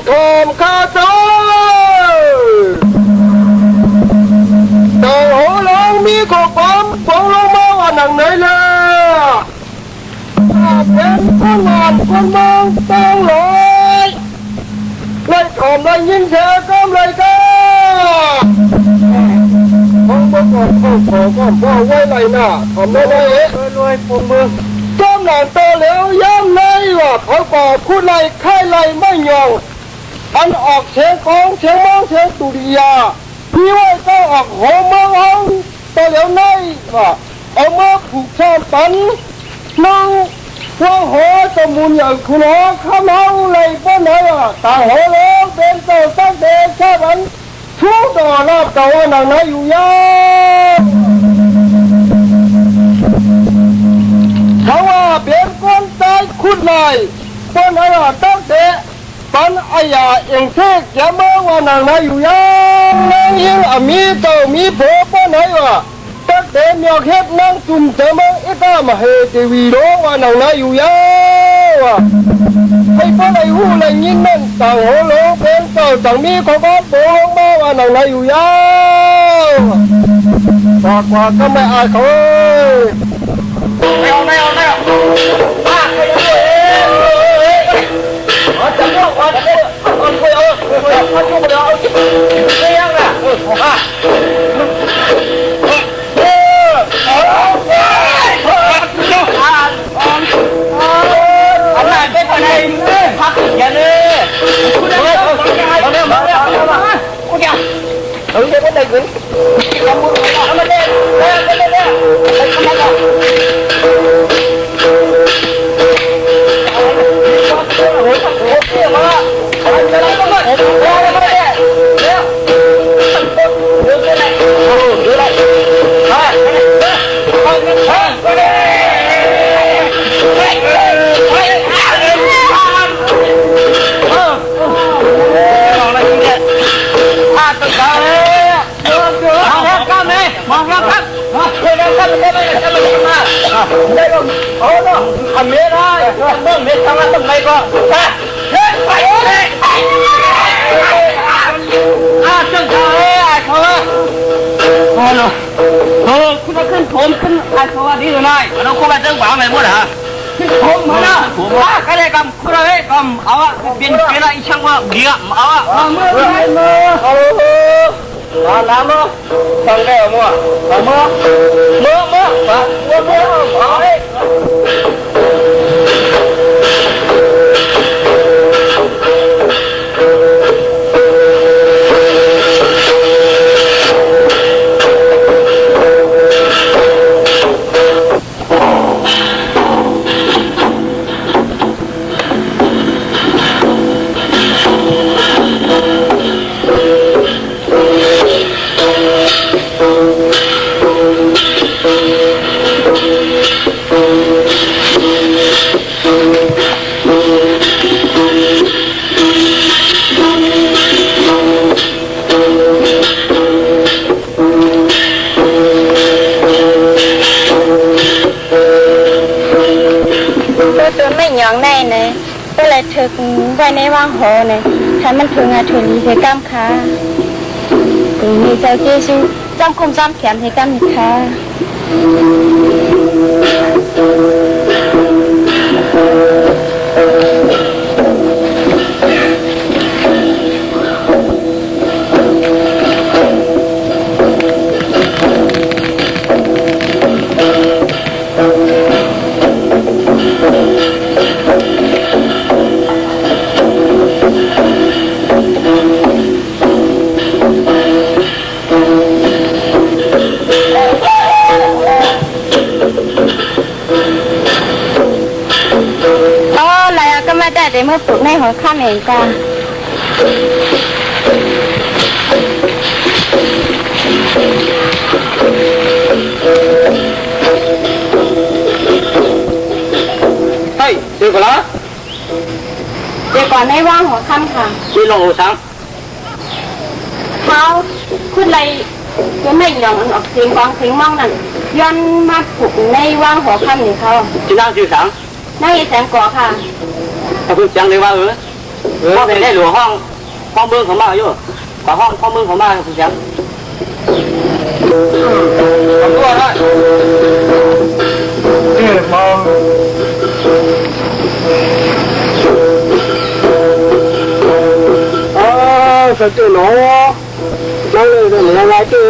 ทมข้าเจ้าแต่หัวหลังมีข้อความฟังลงมาว่าหนังไหนล่ะเป็นคนงานคนมองต้องลอยเลยทำเลยยิงเธอก็เลยก็ของพวกเราของขอก็บ่ไว้ไรน่ะทำได้ไหมรวยปุ่มมือก้มหนังโตแล้วย่ำเลยว่าเขาก่อพูดไรใครไรไม่ยอมอันออกเชียงของเชียงมองเชียงตุริยาพี่ว่าต้องออกหัวเมืองเอาโตแล้วไงว่าเอามาผูกชาตันนั่งว่าหัวจมูกอย่างคุณหัวข้ามเอาเลยป้อนไหนอ่ะตาหัวแล้วเป็นเจ้าตั้งเด็กชาบันทุกต่อรอบต่อวันหนังไหนอยู่ยาวเขาว่าเป็นคนตายคุดเลยป้อนไหนอ่ะตั้งเด็กตอนอายาเองเสกจะเมื่อวันหนังไหนอยู่ยาวยิ่งมีเจ้ามีผัวป้อนไหนอ่ะตั้งเด็กมีเฮ็ดนั่งจุ่มเจอมาอิตามาเฮตีวีโรวันหนังไหนอยู่ยาวให้ป้อนไหนหูไหนยินนั่นต่างหัวโลเป็นเจ้าต่างมีของก็โผล่ลงมาวันหนังไหนอยู่ยาวบอกว่าก็ไม่อายเขาไม่เอาป้าไปเลยจับพวกวันเด็กคนคุยคนยุ่งเดี๋ยวเอาเลี้ยงน่ะอะไรเป็นอะไรพักอย่าเลยคุณเดี๋ยวโอเคถึงจะเป็นอะไรขึ้นทำมือทำมาเล่นไปทำมาได้ก็โอ้โหทำไม่ได้ต้องไม่ทำแล้วทำไมก็ไปเลยจังเลยเขาฮัลโหลคุณมาขึ้นผมขึ้นเขาว่าดีหรือไม่เราคุณมาจังหวะไหนมั่วเหรอขึ้นผมมาแล้วว่าใครได้กำคุณอะไรกำเอาอะเป็นอะไรช่างว่าเดียเอาอะมือมาน้ำมั้งฟังได้มั้งฟังมั้งเอาเลยอย่างแน่เนี่ยก็เลยถึงไว้ในว่างหอเนี่ยถ้ามันถึงถึงเทกัมค่ะถึงมีเจ้าเจสูจำคุมจำแขนเทกัมค่ะเมื่อปลุกในหัวข้ามเองกันเฮ้ยเดี๋ยวก่อนละเดี๋ยวก่อนในว่างหัวข้ามค่ะชื่อลงหัวช้างเขาขึ้นไรยังไม่ยอมออกเสียงฟังเสียงมั่งนั่นย้อนมาปลุกในว่างหัวข้ามนี่เขาชื่อนั่งชื่อช้างนั่งยี่แสงก่อค่ะถ้าคุณจังเลยว่า ก็เป็นได้หลวงห้องเมืองของบ้านอยู่กว่าห้องเมืองของบ้านคุณแชมป์ทำตัวได้นี่มองสัจจะหนอนั่นเลยเนี่ยอะไรเจ้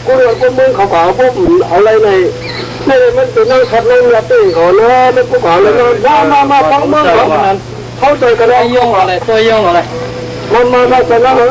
กูเรียกกูมึงเขาขอพวกเอาอะไรในนี่มันเป็นนั่งขัดนั่งรับตีขอเนาะไม่กูขอเลยนะมาฟังมึงเขาเข้าใจกันได้ย่องอะไรตัวย่องอะไรมาจะนั่งเหรอ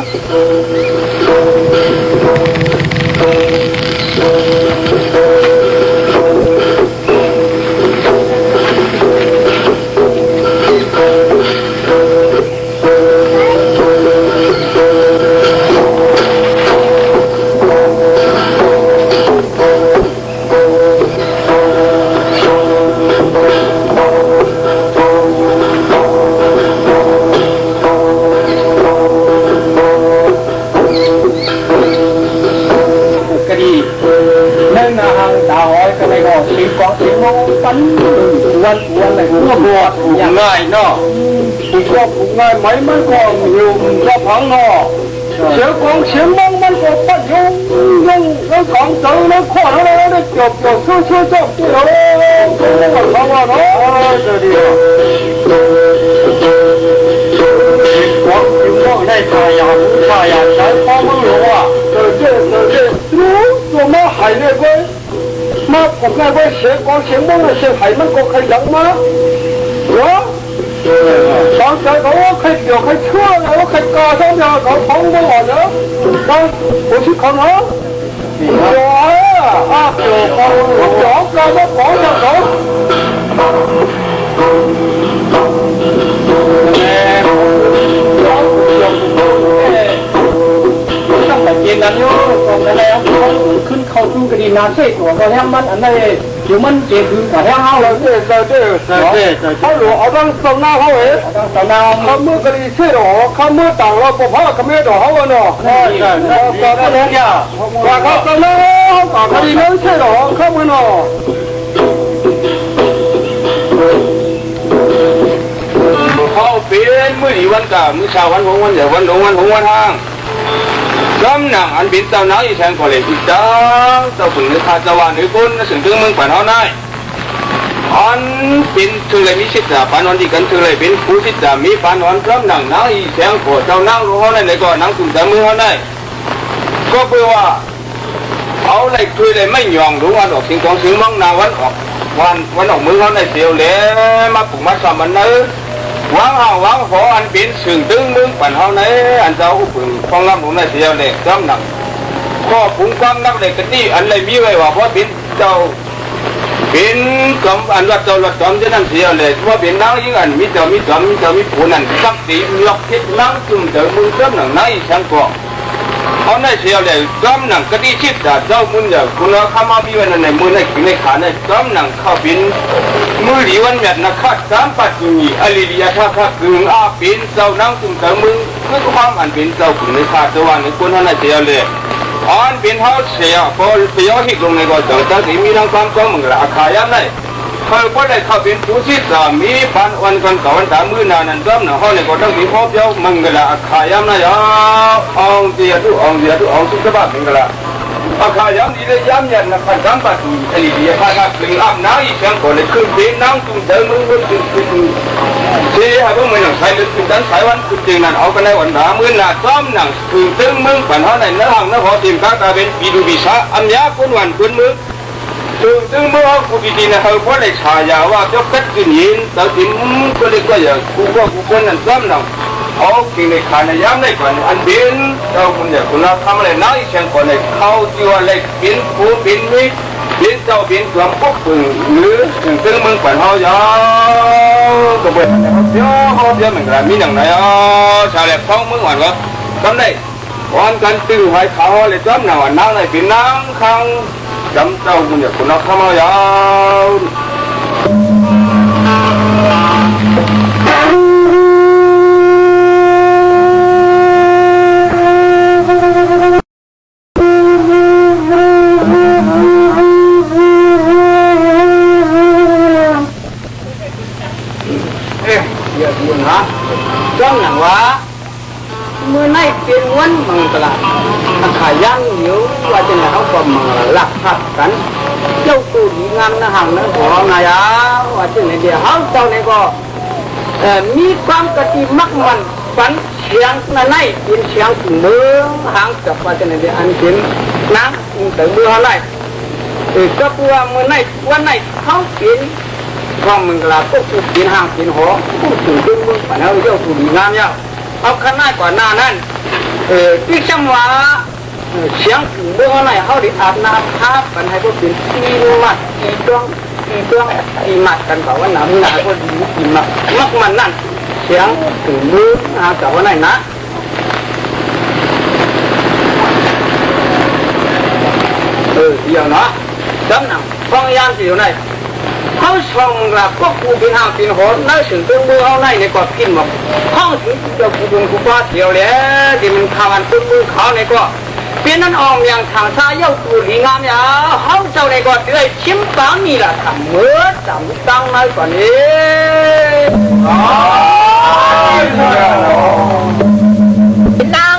ง่ายเนาะผูกก็ผูกง่ายไหมมันก็อยู่ก็พังเนาะเสียของเสียมั่งมันก็ปัดยุ่งแล้วของเจอแล้วข้อแล้วได้จบช่วยจบที่เราก็ทำว่าเนาะจะดีของเสียมั่งได้ทายาใช้พ่อมึงหรอวะเจ๊รู้ตัวมาหายเลยเว้ยมาผมไงเว้ยเสียของเสียมั่งเสียหายมันก็ขยันมาเหรอตอนใจเขาใครเกี่ยวใครเชื่อเขาใครกาทั้งอย่างเขาท้องไม่หมดเนาะตอนผมชื่อเขาเนาะเกี่ยวเกี่ยวเขาหยอกเราไม่ขออย่างเขาตั้งแต่เย็นนั้นอยู่ตรงนั้นแล้วขึ้นเข้าตู้กระดิ่งน้ำเสียตัวก็แห้งมันอันนี้เดี๋ยวมันเจ็บถึงกว่าแห้งเอาเลยเขาหลวงเอาตั้งตรงหน้าเขาเองตรงหน้าเขาเมื่อกระดิ่งเสียหรอเขาเมื่อต่างเราก็เพราะเขาไม่ดอกเขาเนาะใช่ก็ได้แล้วว่าเขาตรงหน้าเขากระดิ่งนั้นเสียหรอเขาเมื่อเนาะเขาเป็นมื้อนี้วันกะมื้อเช้าวันของวันเดี๋ยววันของวันทางกำนังอันเป็นเจ้าหน้าที่แทนคนเลยที่จ้าเจ้าฝึกนึกขาดเจ้าว่านึกคนสึ่งถึงมึงฝันเอาได้อันเป็นถึงเลยมีสิทธิ์ฝันวันที่กันถึงเลยเป็นผู้สิทธิ์มีฝันวันกำนังหน้าที่แทนคนเจ้านั่งรู้เขาในก็นั่งตุ่มแต่มือเขาได้ก็เพื่อว่าเอาเลยคุยเลยไม่ยอมรู้วันออกสิ่งของสิ่งมั่งนาวันออกมือเขาในเสียวเลยมาปลุกมาสอบมันเนื้อวางหออันเป็นสึ่งตึงมึงปั่นเฮาในอันเจ้าอุปฟองลำหลวงในเสียวเด็กจำหนักก็ผุ้งความนักเด็กกันนี่อันเลยมีไว้ว่าเพราะเป็นเจ้าเป็นกำอันวัดเจ้าวัดจอมจะนั่นเสียวเลยว่าเป็นนักยิ่งอันมีเจ้ามีผู้นั่นสักตีมีหลอกคิดนั่งจุ่มเจอมึงจำหนักในช่างก่อเขาในเสียวเลยจำหนักก็ดีชิดแต่เจ้ามึงอย่าคุณเราข้ามาพี่วันในมือในขีในขาในจำหนักเข้าเป็นมือหลีวันแบบนักขัดสามปัจจุบันอริยธาตุกึ่งอาเป็นเจ้านั่งจุ่มเจอมึงคือความอันเป็นเจ้าขุนในขาดตัวในคนท่านในเสียวเลยอันเป็นเขาเสียพอเสียหิกลงในก่อนเจ้าตั้งที่มีทั้งความก็มึงละอาขายยันได้เขาก็ได้เข้าเป็นผู้ที่สามีพันวันกันก่อนตามมือนานนั้นจำหนักเขาในก่อนตั้งที่พบเจ้ามึงละอาขายยันได้องเดียทุองสุขภาพมึงละอาคาย้ำดีเลยย้ำยันนะขันซ้ำปัดอดีตยาข้าถึงอาบน้ำอีกครั้งก่อนเลยขึ้นเป็นน้ำจุ่มเจอมึงก็ถึงเสียหายพวกมึงหนังใช้เลยขึ้นดันสายวันขึ้นจริงนั่นเอากันในวันหนามือหนาซ้อมหนังคือตึงมึงปั่นเขาในเนื้อหางเนื้อหอทีมข้าตาเป็นปีดูปีชาอันยาคนวันคนมึงตึงมึงเขากูปีดีนะเขาเพราะได้ฉายาว่าเจ้ากัดกินยินแต่ถึงก็เลยก็อย่างกูคนนั้นซ้อมหนังเอากินในขาในย้ำในก่อนอันเป็นเราคุณเนี่ยคุณเราทำอะไรน้อยเชียงก่อนเลยเข้าที่ว่าเลยเป็นผู้เป็นมิเป็นเจ้าเป็นตัวพวกปืนหรือถึงมึงก่อนเขายาวก็เป็นเขาเยอะเหมือนกันมีหนังไหนชาเล็บท้องมึงหวานก็ทำได้วันกันตึงไว้เขาเลยจำหนังวันนั่งเลยเป็นน้ำข้างจำเจ้าคุณเนี่ยคุณเราทำเอายาว ร้องอย่างว่าเมื่อไหร่เป็นวันมังกรถ้าขายย่างเดียวว่าจะไหนเขาก็มังหลักทับกันเจ้าตูดีงามนะหังนะหัวนายาว่าจะไหนเดียวเขาเจ้าเนี่ยก็มีความกติมักมันฝันเชียงนั่นไงเป็นเชียงถึงเมืองหางกับว่าจะไหนเดียวอันเป็นน้ำถึงเมืองอะไรก็เพื่อเมื่อไหร่วันไหนเขาเป็นก็มึงกลาก็กูเป็นห้างเป็นหอกูถึงดึงมึงฝันเอาเจ้าตูดีงามเนี่ยเอาขนาดกว่าหน้านั้นพี่ช่างว่าเชียงถึงเมืองอะไรเขาได้อาบน้ำท่ากันให้พวกเป็นตีมัดตีจ้องตีมัดกันบอกว่าหนาวหนาวก็ดีตีมัดมักมันนั่นเสียงถึงมืออากับว่าไหนนะเดี๋ยวนะจำหนังฟังยามสิอยู่ไหนเขาช่องกลับก็กูเป็นห้างเป็นหอนั่งถึงตัวมือเขาไหนในกอดกินบอกห้องถึงเจ้ากูดุงกูว่าเดียวแล้วที่มันทำมันตัวมือเขาในก็เป็นนั้นออมอย่างทางซ้ายเย้าตูดีงามอย่าเขาเจ้าในก็เดือยชิมตามนี่ล่ะทำเมื่อจำตั้งในกว่านี้นาง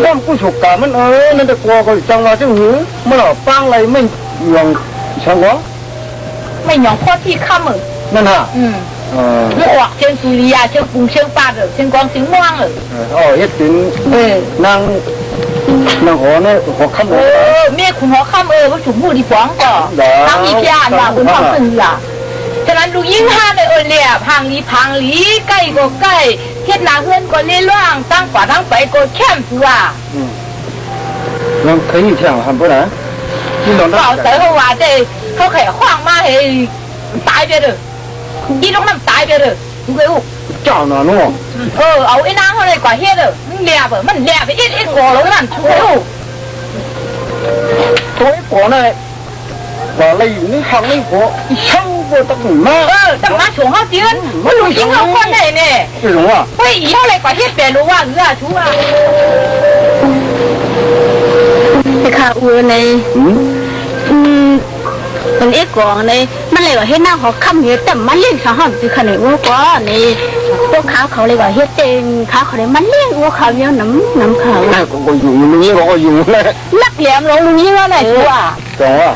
ต้นผู้ฉกกามันนั่นจะกลัวก็จังว่าจังหือเมื่อเราฟังอะไรไม่ยองช่างวะไม่ยองข้อที่ข้ามนั่นฮะเรื่องออกเชียงสุริยาเชียงปุงเชียงปาเชียงกวางเชียงม่วงเฮ็ดถึงนางหัวเนี่ยหัวค่ำเมียคุณหัวค่ำว่าฉุกมือดีฟ้องก่อทั้งอีพี่อ่านว่าคุณความเป็นล่ะฉะนั้นลูกยิ่งห้าเลยเนี่ยพังลีใกล้ก็ใกล้เฮ็ดหนาเพื่อนก็เล่ล่างตั้งกว่าตั้งไปก็แคมตัวเราเคยเที่ยวทำปะนะที่เราเต๋อเขาว่าเจ้เขาแข่ขว้างมาให้ตายไปเลยยี่น้องน้ำตายไปเลยดูเคยอู้เจ้าหน่อยนู้เอาไอ้นางเขาเลยกว่าเฮ็ดเลยมันเลี้ยบมันเลี้ยบไปอีกก่อแล้วนั่นช่วยอู้ตัวไอ้ก่อเนี่ยก่ออะไรอยู่นี่หังนี่หัวอีช่างบัวตะหนุนมากตั้งมาช่วงเขาเดือนมันลุงยิงเขาคนไหนเนี่ยไม่รู้อ่ะเฮ้ยอีเขาเลยกว่าเฮ็ดเป็นรู้ว่าเนื้อชัวไปข่าวอื่นในมันเอ็กกองในมันเลยว่าเฮ็ดหน้าเขาคำเฮ็ดแต่มันเลี้ยงสาวห้องสิขนาดว่าก็ในพวกเขาเลยว่าเฮ็ดเองเขาเลยมันเลี้ยงว่าเขาเยอะน้ำเขาน่าก็อยู่ลุงนี้ก็อยู่เลยนักแหลมลงลุงนี้ว่าไหนชัวจังว่า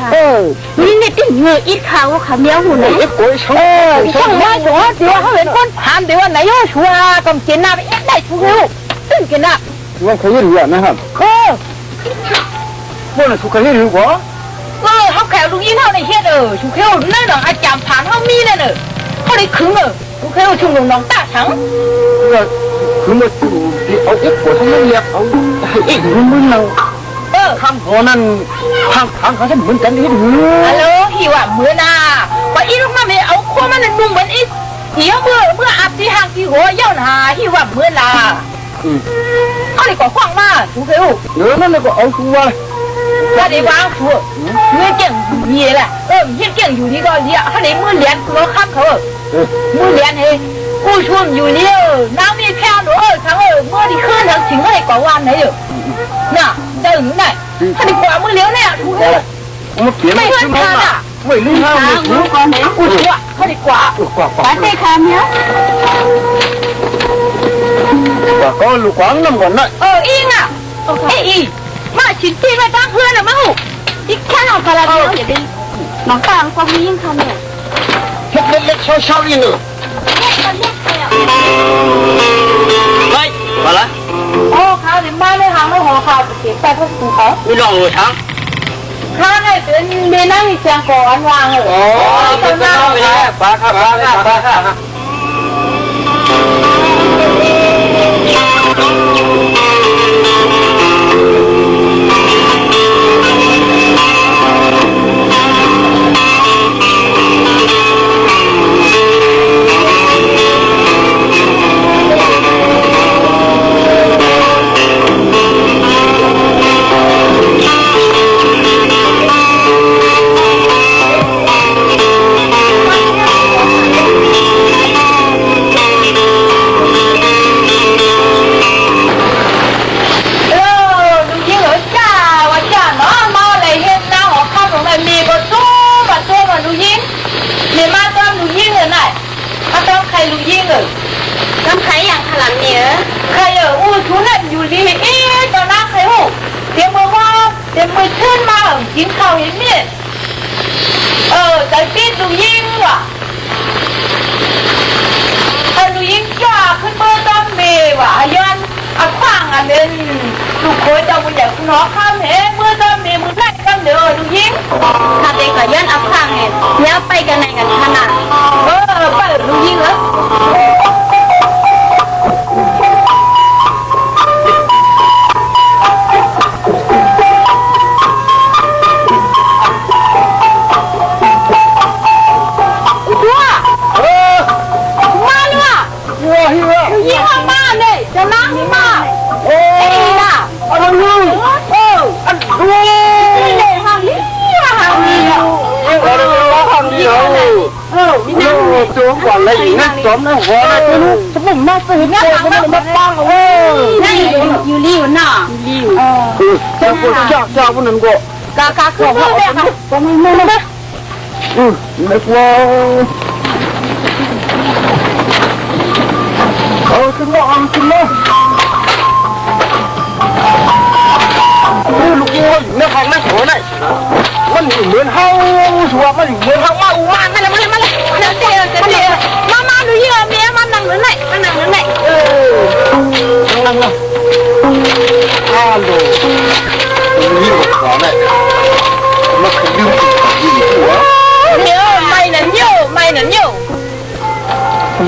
นี่ในติ่งเงยอีกเขาว่าเขาเมียวหูไหนเอ็กโก้ช่างว่าชัวเดี๋ยวเขาเป็นคนถามเดี๋ยวว่าไหนย่อชัวกำเจนหน้าไปเอ็กได้ชัวตึ้งเจนหน้าว่าเคยเรียนนะครับว่าน่ะสุขเคยเรียนกว่าเขาแขวลุงยี่เท่าในเฮ็ดชูเขียวนั่นหนังอาจารย์ผ่านเขามีนั่นเขาได้คึงชูเขียวชุมนุมน้องตาทั้งก็คือมาดูเอาเอ็กโก้ทั้งนั้นเรียกเอาให้เอ็กมึนเราคำขอนั่นทางเขาจะเหมือนกันนี่ดูฮัลโหลหิวเหมือนน่ะว่าอีลูกมาไม่เอาขั้วมันนุ่มเหมือนอีเดี๋ยวเมื่ออาบที่ห่างที่หัวเย้าหนาหิวเหมือนน่ะเขาได้ก่อขวางมาชูเขียวนั่นเลยก็เอาชัว他得往出，我讲你了，你讲有那个你，他得没练我喊口，没练嘿，我说有你，哪里偏多，他我的可能听我的讲完没有，那在哪？他的管没了呢，出去，没看他的，为你看我说他的管，把这看没？ว่าก็ลูกหวังน้ำก่อนนะอีน่ะอีมาชิ้นที่มาตั้งเพื่อนนะมั้งอีกแค่เราพลังเราอย่าดีน้องกลางความยิ่งเขาเนี่ยเล็กๆเช้าๆนี่เนอะไม่มาละเขาถึงบ้านไม่หางไม่หัวเขาเก็บไปพวกกูเขาไม่ลองเลยทั้งข้าให้เป็นเมนั่งเชียงก่อนวางเลยเป็นน้ำไปแล้วปลาค่ะ อยู่ดีเอ๊ะตอนนั้นใครหูเดี๋ยวมือว่าเดี๋ยวมือขึ้นมากินข้าวอย่างนี้แต่พี่ดูยิ่งว่ะดูยิ่งจ้าขึ้นเบอร์ต้นเมย์ว่ะยันขวางอันเด่นลูกโคยเจ้าบุญใหญ่คุณน้องข้ามเหเมื่อต้นเมย์มึงได้กันเด้อดูยิ่งข้าเด็กก็ย้อนอับข้างเห็นเนี้ยไปกันไหนกันขนาดไปดูยิ่งเหรออะไรอีกนะจอมนะหัวนะลูกจะไม่มาตื่นนะจะไม่มาปังนั่นอยู่รีอยู่น่ะจะพูดจ้าพวกนั้นก็กาของเราก็ไม่นะไม่กลัวขึ้นมาขึ้นมาลูกยิงมันอยู่ในห้องนั่งหัวไหนมันอยู่เหมือนเฮาชัวมันอยู่เหมือนเฮามามาเลยเดี๋ยวมาดูยี่เมียมันนั่งหรือไหนนั่งนะฮัลโหลนี่ก็ขอเลยมาขึ้นยืมยิงหัวเดี๋ยวไม่นั่นอยู่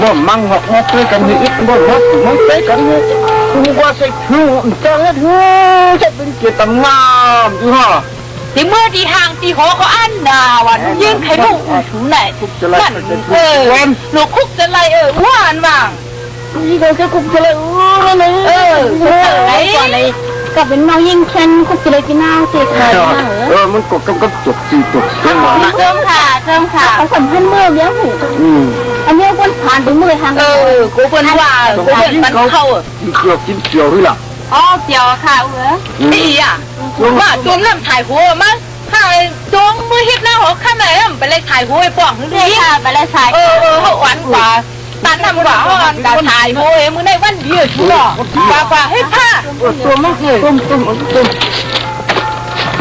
บ่มั่งหอกเกันอีกบ่มันไปกันกูว่าใส่ผิวจังจะเป็นเกียรติงามอยู่ฮะที่เมื่อที่ห่างที่หอเขาอันดาวันยิ่งใครลูกถูไหนมันลูกคุกจะไรว่านว่างนี่ก็จะคุกจะไรไหนก่อนเลยก็เป็นน้องยิ่งเช่นคุกจะเลยพี่น้าเสียขามันกดกับจบจีจบเริ่มค่ะเขาสัมพันธ์เมื่อเลี้ยงหูอันนี้คนผ่านไปเมื่อทางกูเป็นว่ากูเป็นมันเข้ากินเกี่ยวด้วยล่ะเกี่ยวค่ะดีอ่ะว่าจมน้ำถ่ายหัวมั้งถ่ายจมมือฮิตหน้าหัวข้างไหนไปเลยถ่ายหัวไปป่องนี่ค่ะไปเลยถ่ายเขาหวานกว่าตันทำกว่าการถ่ายหัวมึงได้วันเดียวชัวร์กว่าให้ผ้าตัวมันคือต้ม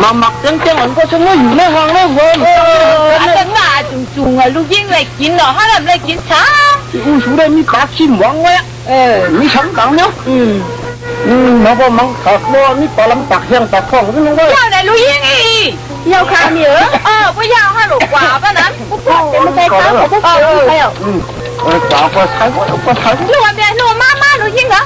มาหมักเจ้งมันก็จะไม่อยู่ในห้องเลยผมอันนั้นมาจุงลูกยิ่งเลยกินเหรอฮะเลยกินช้าชูได้มีปากชิมหวังไว้มีชั้นต่างเนาะมาพอมังขับล้อนี่ปลาลำตักเฮียงตักของขึ้นมาเลยยาวไหนลูกยิ่งอียาวขาเหนือไม่ยาวห้าหลกกว่าป่ะนั้นไม่ใช่ขาเขาไม่ใช่กว่าก็ใช้ก็ใช้ลูกเบียร์ลูกมาลูกยิ่งเหรอ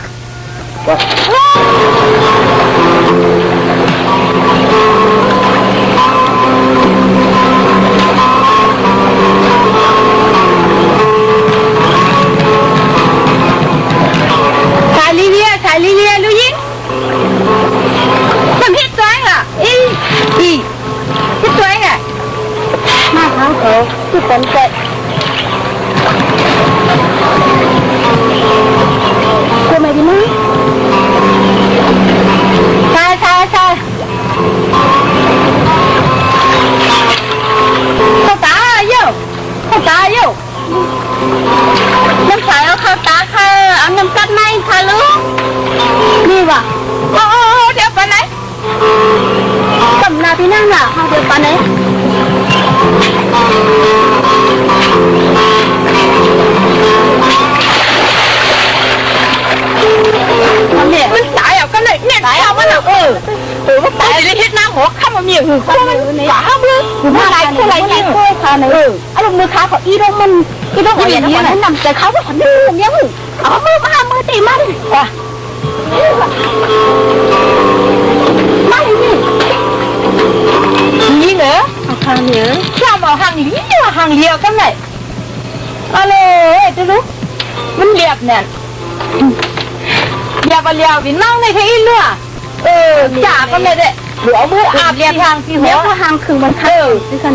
ชายลิเลียลูกยิ่งมันฮิตตัวอ่ะฮิตตัวอ่ะมาทางเขาที่เป็นเจ็ดกูไม่ดีมั้ยใช่เขาตาอยู่น้ำใสเอาข้าวตาค่ะเอาน้ำกัดไหมค่ะลูกนี่ว่ะเดี๋ยวไปไหนกำลังพี่นั่งน่ะเดี๋ยวไปไหนมันตายก็เลยเนี่ยตายมันมันตายเลยฮิตน้ำหัวข้ามมาเมียคือข้ามฝาห้ามเลยอะไรยิงค่ะเนยอารมณ์มือขาเขาอีรงมันอย่างนี้นะนำใจเขาว่าคนนี้คนนี้มึงเอามือตีมันว่ะไม่นี่ยิงเหรอทางเหนือข้ามเอาห่างนี้ห่างเลียวกันเลยอะไรจะรู้มันเรียบเนี่ยอย่าไปเลียววินมั่งในที่เลือจ่าก็เลยเด็ดหัวมืออาบเลียทางที่หัวทางคือมัน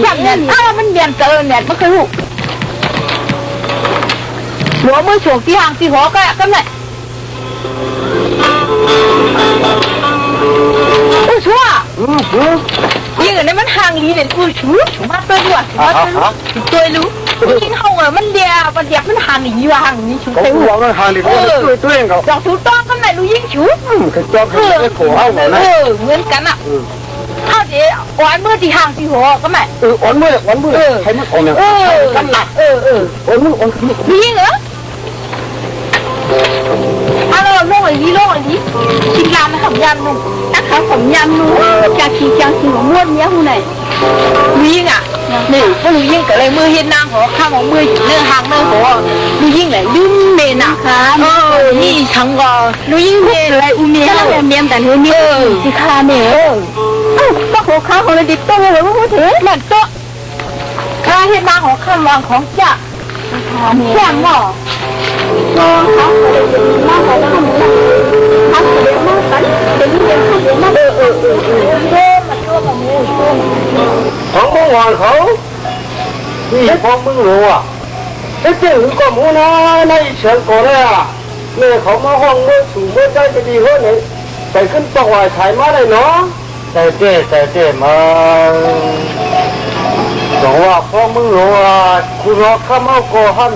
จับเนี่ยมันเบียนเจอเนี่ยมันคือหัวมือฉกที่หางที่หัวก็เลยชั่วยิ่งอันนี้มันห่างลีเด่นชูมาตัวด้วยตัวรู้今后我们的我也不喊你一行，你就 เขาหวังว่าทางนี้เขาช่วยตัวเองเขา 要出当跟那录音球， เขาจ้องเขาไม่ขอเอาหมดนะ เหมือนกันอ่ะเขาจะวันเมื่อที่ห่างที่หัวก็ไม่ อ่อนมือใครมันอ่อนเนี่ยกันหนักอ่อนมือ 录音เหรอฮัลโหล弄了一，新来的很严重，那可很严重，相信我摸黏糊呢。录音啊，นี่ก็录音ก็เลยมือเห็นนางหัวข้ามของมือเนื้อหางเนื้อหัว录音เลยลืมเมนอ่ะนี่ฉันก็录音เมนเลยอุ้มเมียเลยเมียแต่เธอเมียสิคาเมียก็หัวข้าของเราดิบโตเลยว่าพูดถึงนั่นโตข้าเห็นนางหัวข้ามวางของจ้าแค่หม้อเขาเลยมากกว่าเราเขาเลยมากกันเป็นเรื่องเขาเลยมากมาช่วยกับมือ ของเมื่อวานเขาที่พอมึงรู้อ่ะไอ้เจ้าหรือก็มูนะในเชิงก่อนเลยอ่ะแม่เขามาห้องเมื่อสู่เมื่อใจจะดีเฮ้ยเนี่ยใส่ขึ้นตัววายถ่ายมาได้เนาะใส่เจ้มาบอกว่าพอมึงรู้อ่ะคุณรอข้ามเอาโกหัน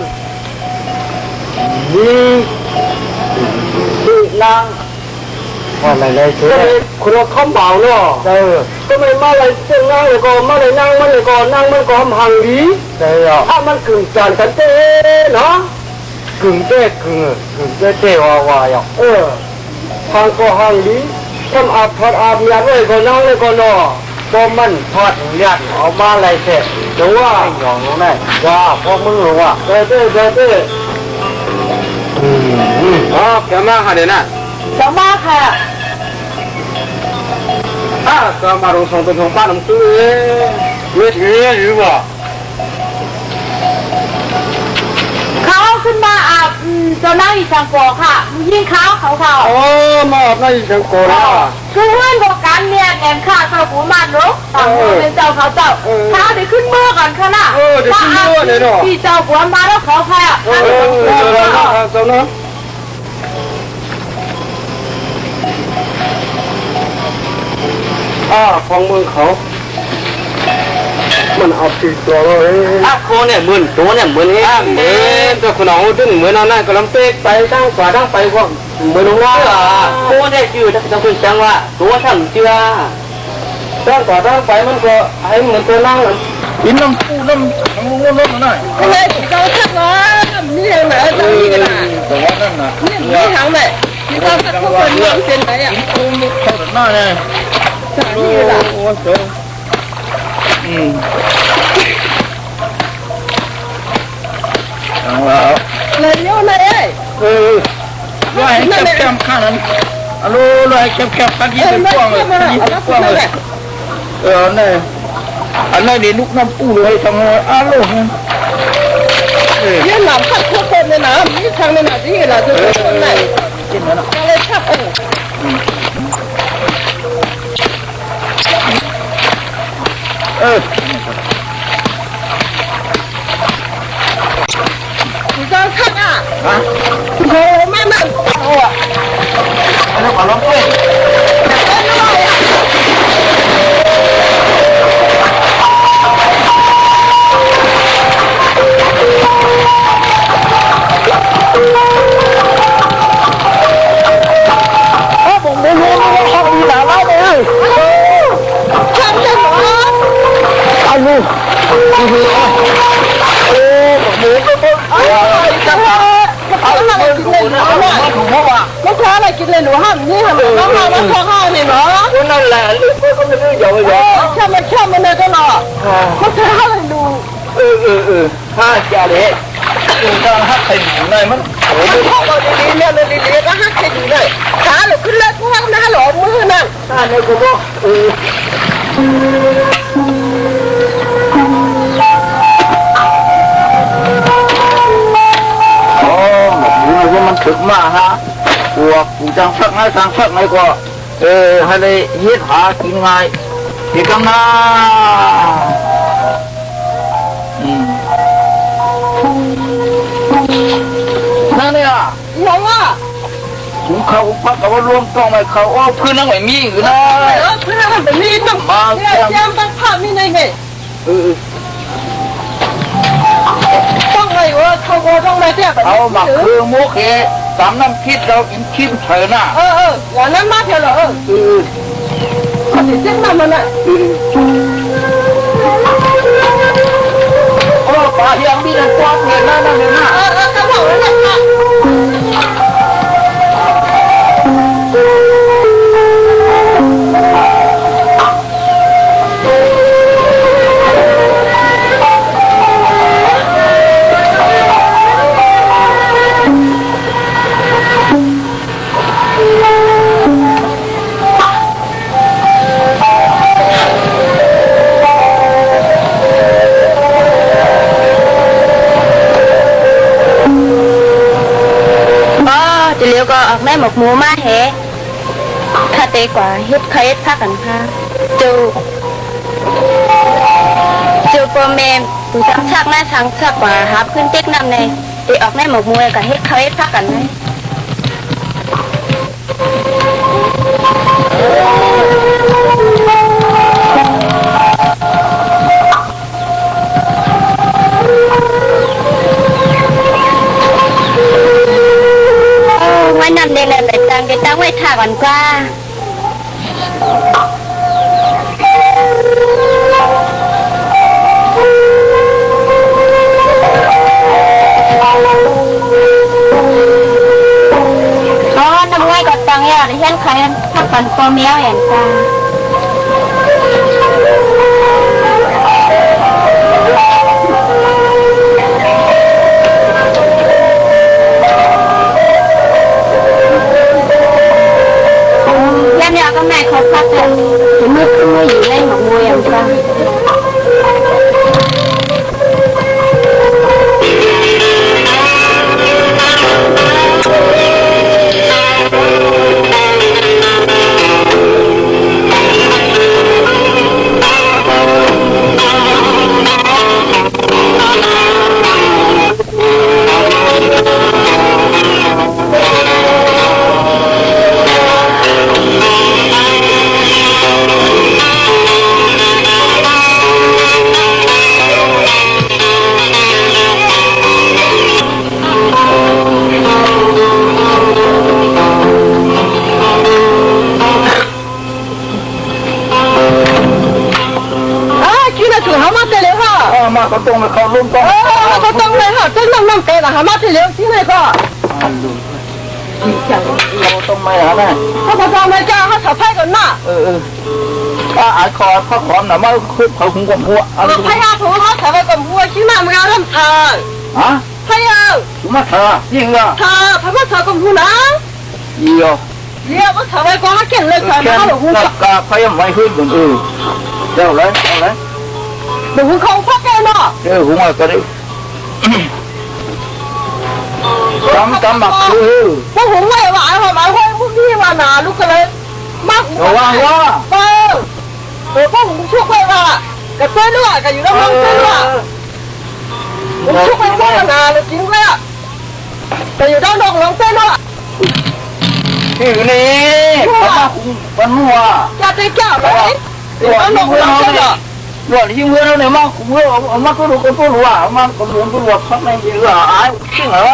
นี่นางว่าอะไรเลยคือคุณรอข้ามเบาเนาะก็ไม่มาอะไรเส้นนั่งเลยก็มาเลยนั่งมันเลยก็นั่งมันก็หังดีถ้ามันกึ่งจานกันเต้เนาะกึ่งเต้ว่าอย่างหังก็หังดีทำอาบทอดอาบยันเลยก็นั่งเลยก็นอก็มันทอดยันเอามาอะไรเสร็จหรือว่าอย่างนั้นแหละว่าพวกมึงรู้ว่าเต้แกมาหาเดี๋ยวนะ 小妈开ก็มาลงส่งเป็นของป้าหนุ่มซื้อไม่ถือหรือว่า เขาขึ้นมาอาบเจ้าหน้าที่สังกัดค่ะยิ่งเขามาอาบน้ำอีกสังกัดแล้วคือเพื่อนบอกกันเนี่ยแอนข้าเขาหูมันรู้ต่างคนเป็นเจ้าเขาเจ้าถ้าเดี๋ยวขึ้นมือก่อนค่ะน่ะที่เจ้าหัวมาแล้วเขาใครอ่ะเจ้าเนาะของมือเขามันเอาติดตัวเลยโคเนี่ยเหมือนตัวเนี่ยเหมือนนี้เหมือนแต่คนเอาดึงเหมือนนั่นก็ลำเป๊กไปตั้งขวาตั้งไปว่าเหมือนน้องโคเนี่ยชื่อจะคุณจังว่าตัวทำเชื่อตั้งขวาตั้งไปมันก็ให้เหมือนตัวนั่งกินน้ำปูน้ำงูน้ำหน่อยก็เลยเราทักเนาะนี่ยังไงจะมีกันนะแต่ว่านั่นน่ะนี่ทางไหนที่เราทักพวกคนเมืองเส้นไหนอ่ะปูนี่เขาหน้าเนี่ยโอ้โหเจ๋งเลยโย่เลยว่าให้แคบข้างนั้นอะโลเลยแคบกันยี่สิบกว่าเลยเนี่ยอันนั้นนี่ลูกน้ำปูเลยทางอาโลยืนหลังขัดทุกคนเลยนะมีทางในหน้าที่เราจะเป็นคนไหนกินแล้วนะเลยชับ你这看啊！我慢慢我。那把它对。มันแค่อะไรกินเลยหนูห้ามนี่ทำไมต้องห้ามมันแค่ห้ามเนี่ยเนาะนั่นแหละลูกก็ไม่รู้อย่างไรแค่มันเลยก็หรอมันแค่ห้ามดูห้าจานเลยการหักใส่หนูเลยมันโอ้ยพ่อเราดีๆเนี่ยดีๆก็หักใส่หนูเลยขาหนูขึ้นเล็กมากนะหลอมือนั่นในกูบอกมันถึกมากฮะพวกผู้จังสักไงก็ให้ได้ยึดหากินไงที่กำนานั่นเนี่ยยังอ่ะถุงเขาพักกับว่ารวมต้องไปเขาพื้นนั่งไม่มีอยู่นะพื้นนั่งไม่มีต้องมาแก้มตั้งภาพนี่ไง ต้องไงวะเขาก็ต้องมาเสียแบบ เอาหมักคือมุกเอสามน้ำคิดเรากินคิมเถอะนะ อย่างนั้นมาเถอะเหรอเขาจะเจ๊งน้ำมันน่ะ โอ้ปลาเฮียงมีแต่กว้างเห็นหน้านั่นเห็นหน้า เขาบอกว่าเนี่ยจะเลี้ยวก็ออกแม่หมกหมูมาแฮถ้าเตกว่าเฮ็ดเคยเฮ็ดพักกันค่ะจูโปรเมมปูสังชักหน้าสังชักกว่าครับขึ้นเต็กน้ำในเตออกแม่หมกหมูกับเฮ็ดเคยเฮ็ดพักกันไหมไว้นำเด็กเลยไปตั้งไว้ท่าก่อนกว่าน้ำไว้ก็ตั้งอย่างที่เห็นใครถ้าปันโปรเมียวอย่างกันยาก็แม่เขาพักกันถึงมืดก็ไม่อยู่ในหมอกมวยอย่างกันมาเขาตรงเขาลุ่มตรง เขาต้องเลยค่ะต้องนั่งเตะนะฮะมาที่เลี้ยวที่ไหนก็ เราต้องไม่หาแม่ เขาพอไม่กล้าเขาสับไพ่ก่อนน่ะ ถ้าอ่านคอข้อความหนามาคือเขาคงกลมหัวอะไร พยาถูเขาสับไพ่ก่อนหัวชี้มาเมื่อทำทาง ฮะ พยา ถูกมาเถอะยิ่งอ่ะ ทาพระสับก่อนหัวนะ เยี่ยม เลี้ยวก็สับไพ่ก่อนเก่งเลยสับ แค่ เขาหลงหัว กาพยายามไม่ขึ้นบนเจ้าเลย หลงหัวเขาพักแกเนาะ หัวก็ได้จำหมักคือ พวกผมไม่หวานหอมหวานพวกพี่มาหนาลูกกันเลยมากหัว ว่าว่า พวกผมช่วยไปว่ากับเต้นด้วยกับอยู่ในห้องเต้นด้วยผมช่วยไปพวกนาเลยจริงเลยแต่อยู่ด้านนอกน้องเต้นด้วย ที่นี่เขามาวันมัว จะได้แก้วไหมอยู่ด้านนอกน้องเต้นด้วย หลวงที่เมื่อเนี่ยมาเมื่อมาก็รู้ก็รู้ว่ามาก็รู้ก็รู้เขาไม่ยื้อไอ้ชิงเหรอ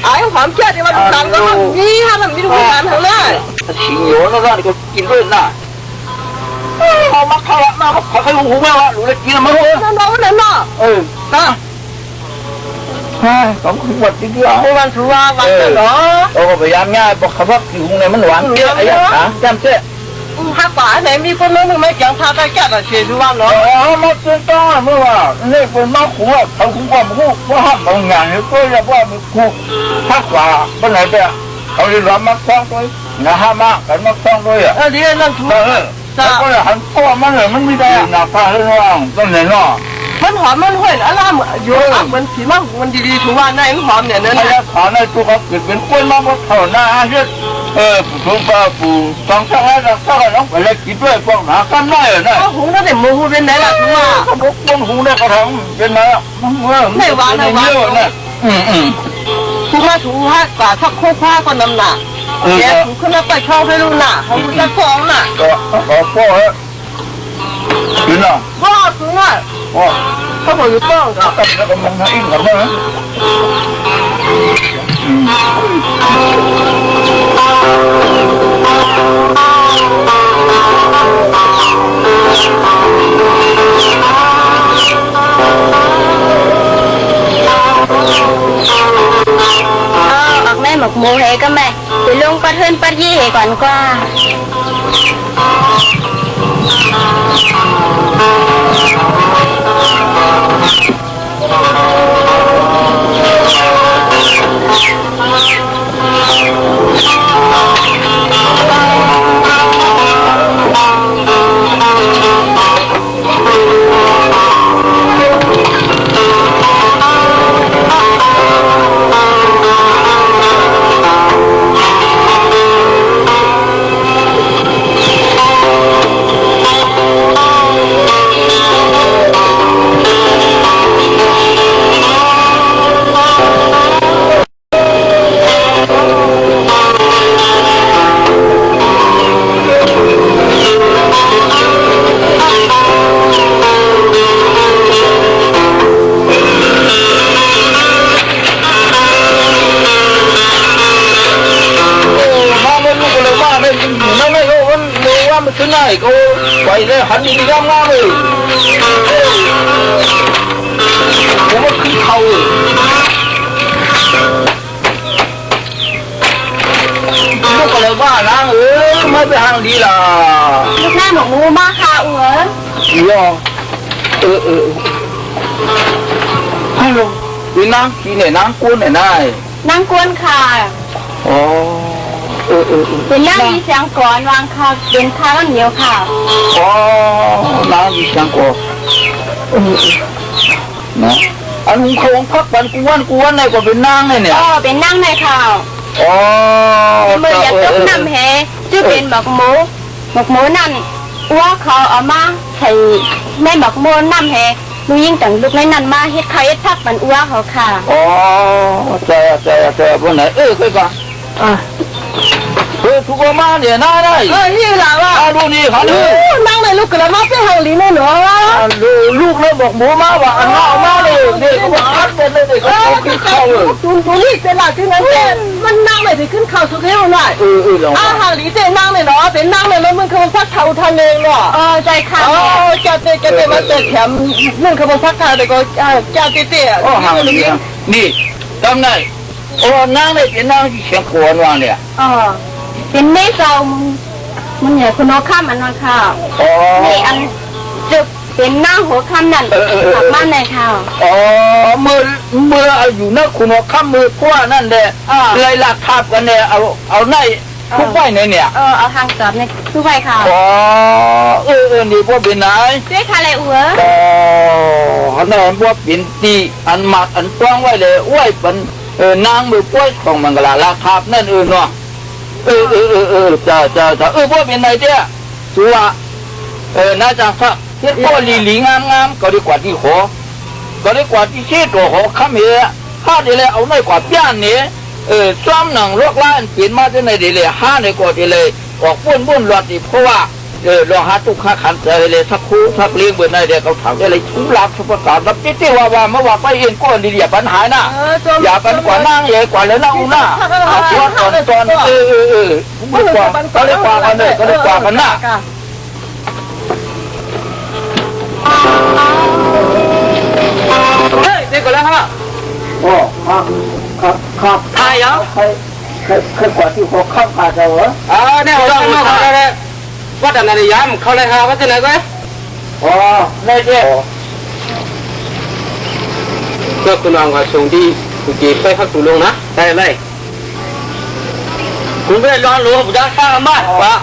ไอ้ความเชื่อที่ว่าดูดังก็มีฮะมันมีดูดังทั้งนั้น ชิงโยนแล้วนี่ก็กินด้วยน่ะเอามาเข้าละมาเขาเคยหูแม่ว่ารู้เลยกินมาเลย นั่นน้องนั่นเนาะ ฮะใช่ต้องขวดทีเดียว โอ้วันถือว่าวันเหรอ โอ้พยายามง่ายบอกเขาว่าผิวเนี่ยมันหวานเยอะไอ้ยังฮะจำเจ๊ฮักป่าไหนมีคนนึงไม่แข็งพาไปแก้แต่เชียร์ดูว่าเนาะมาเจอจ้าเมื่อว่านี่เป็นมาขู่เขาคุ้มความคู่ว่าห้ามบางอย่างนี่ก็จะว่ามันคู่ฮักป่าเป็นไหนเจ๊เขาเรียกว่ามาคล้องด้วยนะฮะมากันมาคล้องด้วยอ่ะ เดี๋ยวนั่นถูก แล้วก็หันพ่อมันเลยมันไม่ได้หน้าฟ้าเรื่องต้องไหนเนาะ มันหอมมันห่วยอะไรอยู่มันผีมันดีๆถูกว่าในมันหอมเนี่ยนั่น ไอ้ขาในตัวเขาเกิดเป็นกล้วยมาเพราะเขาหน้าเยอะผู้ชมป้าผู้ฟังช่างให้เราช่างให้น้องไปเลยกินด้วยกล้องหนากันได้เหรอเนี่ย ก็หุงนั่นแต่มูเป็นไหนล่ะถูกว่า เขาบอกกล้องหุงได้กระทำเป็นไงมันเมื่อเนี่ยถูกมาถูกให้กว่าทักโค้ผ้าก็น้ำหนักแกถูกขึ้นมาไปช่องให้ลูกหน้าเขาจะฟ้องน่ะ ก็ขอพ่อ กินอ่ะ ก็ถึงอ่ะ อ๋อ เขาบอกอยู่ป้องกับ กับแล้วก็มองทางอินกับมั้งออกแม่หมกหมูเหก็แม่ไปลงปัดเฮินปัดยี่เหก่อนกว่า cái này cô quay ra hắn đi ra ngang rồi có một cái khâu lúc có lời ba nàng mới bị hàng đi là lúc nay một mua ba khao nữa do hello đi nàng khi này nàng cuốn này này năng quân khàเป็นนั่งดีเสียงก่อนวางข้าวเป็นข้าวเหนียวค่ะ nàng đi sang cô nè anh không thắc bạn cuốn này có bên nàng này nè เป็นนั่งในข้าวเมื่ออยากยกนำแห่ชื่อเป็นบักหมูนั่นว่าเขาเอามาใส่แม่บักหมูนำแห่ลูกยิ่งต่างลูกในนั้นมาเฮ็ดข้าวเฮ็ดผักมันอ้วเขาค่ะใจบนไหนเคยฟังทุกคนมาเนี่ยน่าได้นี่แหละว่าลูกนี่เขาดูนั่งในลูกกระมาเส้นหางลีนี่เหรอลูกเลยบอกหมูมาว่าอันน่ามาเลยเนี่ยเขาบอกอัดเป็นเลยเนี่ยเขาขึ้นเข้าเลยตัวนี้เป็นหลักที่นั้นมันนั่งเลยที่ขึ้นเข้าสุดเร็วหน่อยหางลีเจนั่งเลยเนาะเป็นนั่งเลยแล้วมันคือพักเท้าทะเลเนาะใจค่ะแกเตะมาเตะแขมนึ่งขบวนพักเท้าแต่ก็แกเตะหางลีนี่ทำไงนั่งเลยเป็นนั่งที่เชียงขวานวางเนี่ยเป็นแม่เจ้ามันเหนื่อยคุณน้องข้ามอันนั้นค่ะนี่อันจุดเป็นหน้าหัวข้ามนั่นกลับบ้านเลยค่ะเมื่ออยู่นักคุณข้ามมือพวกนั่นเด้เลยหลักทับกันเนี่ยเอาในทุกไว้เนี่ยเอาทางจอดในทุกไว้ค่ะนี่พวกเป็นไหนด้วยค่ะอะไรอัวอันนั้นพวกเป็นตีอันหมักอันต้วงไว้เลยไว้เป็นนางมือป้วยของมังกรหลักทับนั่นเนาะจะพวกเป็นไหนเจ้าชัวน่าจะสักเฮ็ดพ่อลีงามก็ดีกว่าที่ขอก็ดีกว่าที่ชี้ตัวขอข้ามเหี้ยข้าดีเลยเอาหน่อยกว่าย่านนี้ซ้ำหนังลวกล้านเปลี่ยนมาที่ไหนดีเลยห้าในกว่าดีเลยออกบุ้นหลอดอีเพราะว่าลองหาตุกข้าขันเลยสักคู่สักเลี้ยงเบื่อในเดียวเขาถามอะไรทุลักทุกประการรับที่ว่าเมื่อว่าไปเองก็ดีอย่าปัญหานะอย่าปัญกว่านั่งใหญ่กว่าแล้วนั่งอุ้น่ะเอาตัวตอนดีกว่าก็เลยกว่ากันเลยก็เลยกว่ากันน่ะเฮ้ยเด็กก็แล้วฮะครับทายยังเคยกว่าที่เขาเข้ามาเจอเนี่ยเราต้องมาทำอะไรว่าแต่นายย้ำเขาเลยค่ะว่าจะไหนก็ไม่ใช่เพื่อคุณวางไว้ส่งที่กุฏิไปพักตุลงนะได้ไหมคุณไม่ร้อนรู้ผมจะสร้างบ้านวะ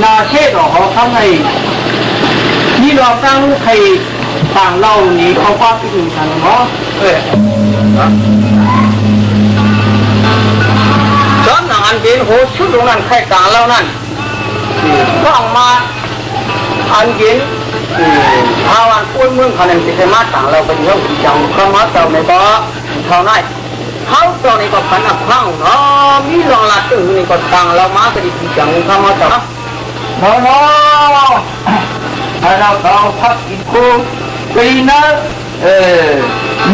นาเช่ดอกเขาข้างในนี่เราตั้งใครต่างเล่านี้เขาว่าไปถึงทางเนาะตอนนั้นเดินโหชุดตรงนั้นใครกลางเล่านั่นว่างมาอันเย็นภาวันพูดเมืองเขาเนี่ยจะมาต่างเราไปเยอะจังเขามาเจ้าในบ่อเขาไหนเขาเจ้าในก็พันอับข้างเนาะมีรองรับตึงในก็ต่างเรามาก็ดีจังเขามาเจ้าเนาะถ้าเราพักกินคู่ก็ดีนะ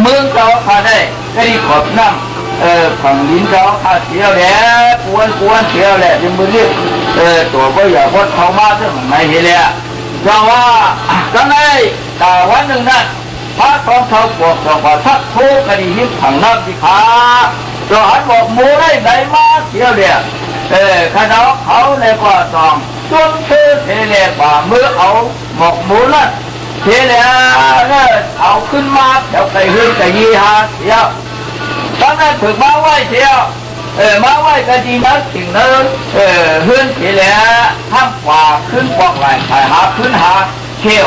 เมืองเราขาได้ก็ดีขอบน้ำฝั่งดินเราขาเที่ยวแล้วกวนเที่ยวแล้วยังมือเรียกตัวก็อย่าพดเขามาเรื่องไหนเห็นเลยเพราะว่าตอนนี้แต่วันหนึ่งนั้นพระของเขาบอกว่าทักโทกดีหิ้งผังน้ำสิขาจะหันบอกมูได้ไหนมาเที่ยวเลยขณะเขาเลยก็ต้องจนเชื่อเทเลป่าเมื่อเอาบอกมูนั้นเทเลเอาขึ้นมาเดี๋ยวไปขึ้นกับยีหาเที่ยวตอนนั้นถึงมาไหวเที่ยวมาไหวก็ดีนักถึงนั้นเฮือนเทเลห้ามกว่าขึ้นบอกไหลถ่ายหาขึ้นหาเที่ยว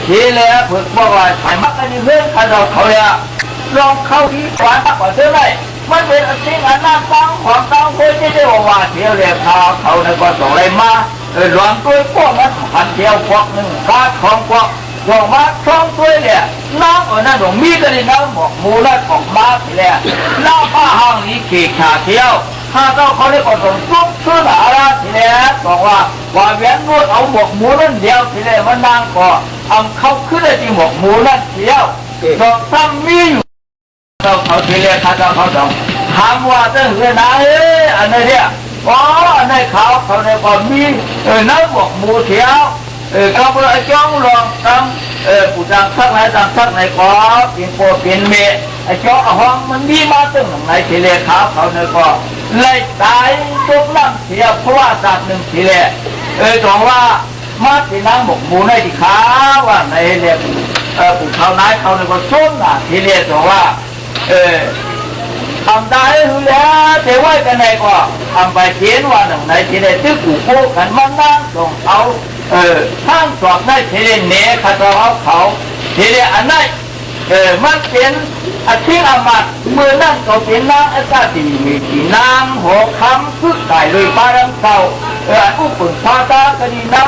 เทเลฝึกบอกไหลถ่ายมักกันดีเฮือนขณะเขาเลยลองเข้าที่ขวานมากกว่าเท่าไรมันเป็นสิ่งอันน่าฟังของตั้งคนที่ได้ว่าเที่ยวเรียกเขาในก็ส่งอะไรมาหลวงตัวพวกนั้นพันเที่ยวพวกหนึ่งกาของพวกหลวงมาช่องตัวเนี่ยน้ำนั่นหลวงมีกันเลยน้ำบอกมูลของมาทีแรกน้ำผ้าห้างนี้เขี่ยขาเที่ยวถ้าเขาได้ก็ต้องซุกซื้ออะไรทีแรกบอกว่าเวียนนวดเอาบอกมูนั่นเดียวทีแรกมันนางก็เขาขึ้นได้ที่บอกมูนั่นเที่ยวต้องทำมีอยู่เขาทีแรกเขาต้องถามว่าจะเหือนะอันนี้เนี่ยอันนี้เขาได้ก็มีน้ำบอกมูเที่ยวเขาเพื่อจ้องลองทำผู้จังสักไหนก็เป็นโปรเป็นเมย์จ้องห้องมันดีมาตึงไหนทีแรกเขาเนี่ยก็ไล่ตายทุกน้ำเสียเพราะว่าจากหนึ่งทีแรกตรงว่ามาที่น้ำบอกมูในที่ขาว่าในเรียกผู้เขานายเขาเนี่ยก็ส้นทีแรกตรงว่าทำได้หรือแล้วแต่ว่ากันไหนก็ทำไปเขียนว่าหนึ่งไหนทีแรกที่ผู้โกกันมันนั่งตรงเขาข้างสอบได้ทีเรเน่ข้าตัวเขาทีเรอันนั้นมันเป็นอาชีพอามัดเมื่อนั่นก็เป็นนางอากาศดีมีที่นางหัวคำพึกไก่เลยปารังเก่าอุปนชาตาก็ดีนะ